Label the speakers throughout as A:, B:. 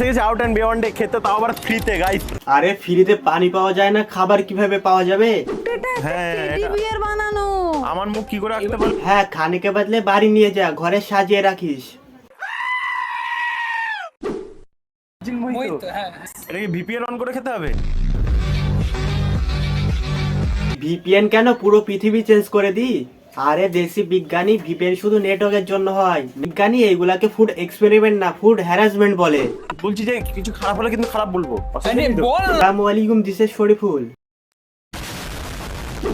A: এসে গেছে out and বিয়ন্ডে খেতে, তাও আবার ফ্রিতে গাইস।
B: আরে ফ্রিতে পানি পাওয়া যায় না, খাবার কিভাবে পাওয়া যাবে?
A: হ্যাঁ
C: বিয়ের বানানো।
A: আমার মুখ কি করে রাখতে পারবো?
B: হ্যাঁ, খানিকে বদলে বাড়ি নিয়ে যা, ঘরে সাজিয়ে রাখিস।
A: এটা কি ভিপিএন অন করে খেতে হবে?
B: ভিপিএন কেন, পুরো পৃথিবী চেঞ্জ করে দি। আরে দেশি বিজ্ঞানী, ভিপিএন শুধু নেটওয়ার্কের জন্য হয়। বিজ্ঞানী এইগুলাকে ফুড এক্সপেরিমেন্ট না, ফুড হ্যারাসমেন্ট বলে।
A: বলছি যে কিছু খারাপ হলে কিন্তু খারাপ বলবো।
B: আসসালামু আলাইকুম, দিস ইজ শরীফুল।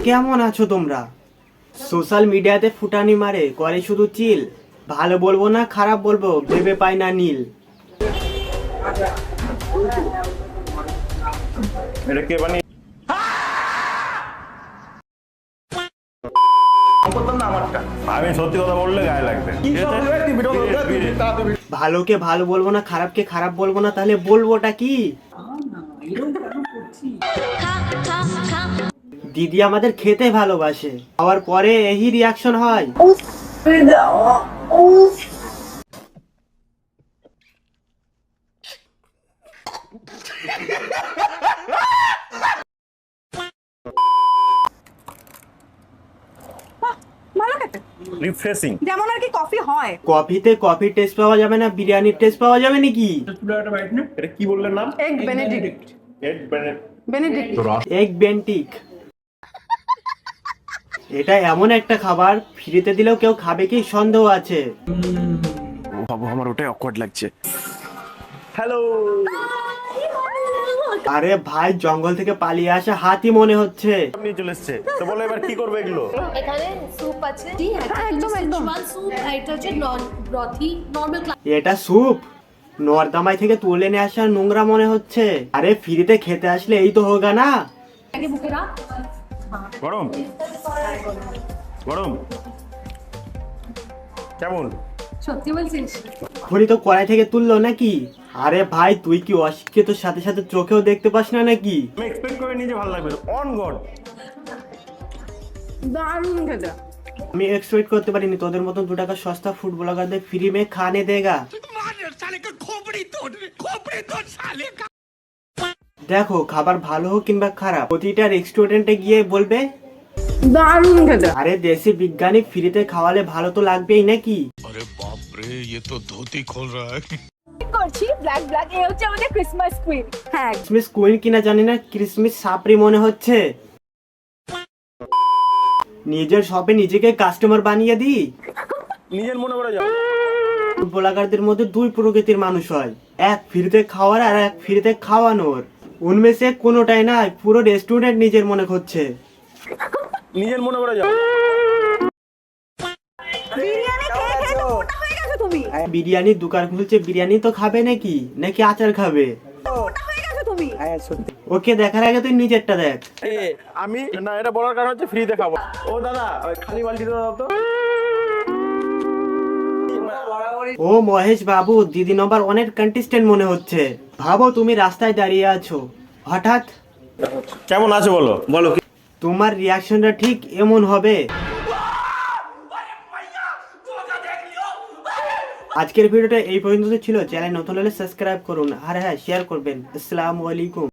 B: কেমন আছো তোমরা? সোশ্যাল মিডিয়াতে ফুটানি মারে, করে শুধু চিল। ভালো বলবো না খারাপ বলবো, ভেবে পাই না নীল।
A: এটা কে বানিয়ে? আমি সত্যি কথা বললে গায়ে লাগবে।
B: ভালোকে ভালো বলবো না, খারাপকে খারাপ বলবো না, তাহলে বলবোটা কি? দিদি আমাদের খেতে ভালোবাসে, খাওয়ার পরে এই রিয়াকশন হয়।
C: ভালো খেতে,
A: রিফ্রেশিং।
C: যেমন আর কি কফি হয়।
B: কফিতে কফি টেস্ট পাওয়া যাবে না, বিরিয়ানির টেস্ট পাওয়া যাবে নাকি?
A: এটা কি বললেন নাম?
C: Egg Benedict.
A: Egg
C: Benedict.
B: Egg Bentinck. এটা এমন একটা খাবার, ফ্রিতে দিলেও কেউ খাবে কি সন্দেহ আছে।
A: বাবু আমার ওটাই অকওয়ার্ড লাগছে। হ্যালো।
B: আরে ভাই, জঙ্গল থেকে পালিয়ে আসা হাতি মনে হচ্ছে।
A: আপনি চলে এসেছে তো বলো এবার কি করবে এগুলো?
D: এখানে স্যুপ আছে।
C: একদম একদম।
D: স্যুপ, এটা হচ্ছে ব্রথি নরমাল ক্লাস।
B: এটা স্যুপ? নর্দামাই থেকে তুলে নিয়ে আসা নোংরা মনে হচ্ছে। আরে ফ্রিতে খেতে আসলে এই তো হোগা না।
D: আগে বুকে রাখ।
A: গরম গরম কেমন?
D: সত্যি বলছিস?
B: খড়ি তো কড়াই থেকে তুললো নাকি? আরে ভাই, তুই কি অশিক্ষিত সাথে সাথে চোখেও দেখতে পাস না নাকি?
A: আমি এক্সপেক্ট করে নিজে ভালো লাগবে অন গড।
C: দারুণ খেতে।
B: আমি এক্সপেক্ট করতে পারিনি তোদের মতন 2 টাকা সস্তা ফুড ব্লগারদের ফ্রি মে খানে দেগা। দেখো, খাবার ভালো হোক কিংবা খারাপ, প্রতিটা রেস্টুরেন্টে গিয়ে বলবে
C: দারুণ খেতে।
B: আরে দেশি বিজ্ঞানী ফ্রিতে খাওয়ালে ভালো তো লাগবেই নাকি?
E: अरे बाप रे, ये तो धोती खोल रहा है।
C: করছি ব্ল্যাক ব্ল্যাক, এই হচ্ছে আমাদের ক্রিসমাস কুইন। হ্যাঁ,
B: ক্রিসমাস কুইন কিনা জানি না, ক্রিসমাস সাপড়ি মনে হচ্ছে। নিজের শপে নিজেকে কাস্টমার বানিয়ে দি।
A: নিজের মনে করে যাও।
B: ফুড ব্লগারদের মধ্যে 2 প্রকৃতির মানুষ হয়, এক ফ্রিতে খাওয়ার আর এক ফ্রিতে খাওয়ানোর। উনমে সে কোনোটাই নাই, পুরো রেস্টুরেন্ট নিজের মনে করছে।
A: নিজের মনে করে যাও।
C: বিরিয়ানি খেয়ে খেয়ে তো মোটা হয়ে গেছো তুমি।
B: বিরিয়ানির দোকান খুলছে, বিরিয়ানি তো খাবে নাকি, নাকি আচার খাবে?
C: মোটা হয়ে গেছো তুমি।
B: ওকে দেখার আগে তুই নিজেরটা দেখ।
A: আমি না, এটা বলার কারণ হচ্ছে ফ্রিতে খাবো। ও দাদা, ওই খালি বালতিটা দাও তো।
B: ও মহেশ বাবু, দিদি নম্বর 1 কন্টেস্টেন্ট মনে হচ্ছে। ভাবো তুমি রাস্তায় দাঁড়িয়ে আছো, হঠাৎ
A: কেমন আছো বলো বলো।
B: তোমার রিয়াকশনটা ঠিক এমন হবে। আজকের ভিডিওটা এই পর্যন্ত ছিল। চ্যানেল নতুন হলে সাবস্ক্রাইব করুন, আর হ্যাঁ শেয়ার করবেন। আসসালামু আলাইকুম।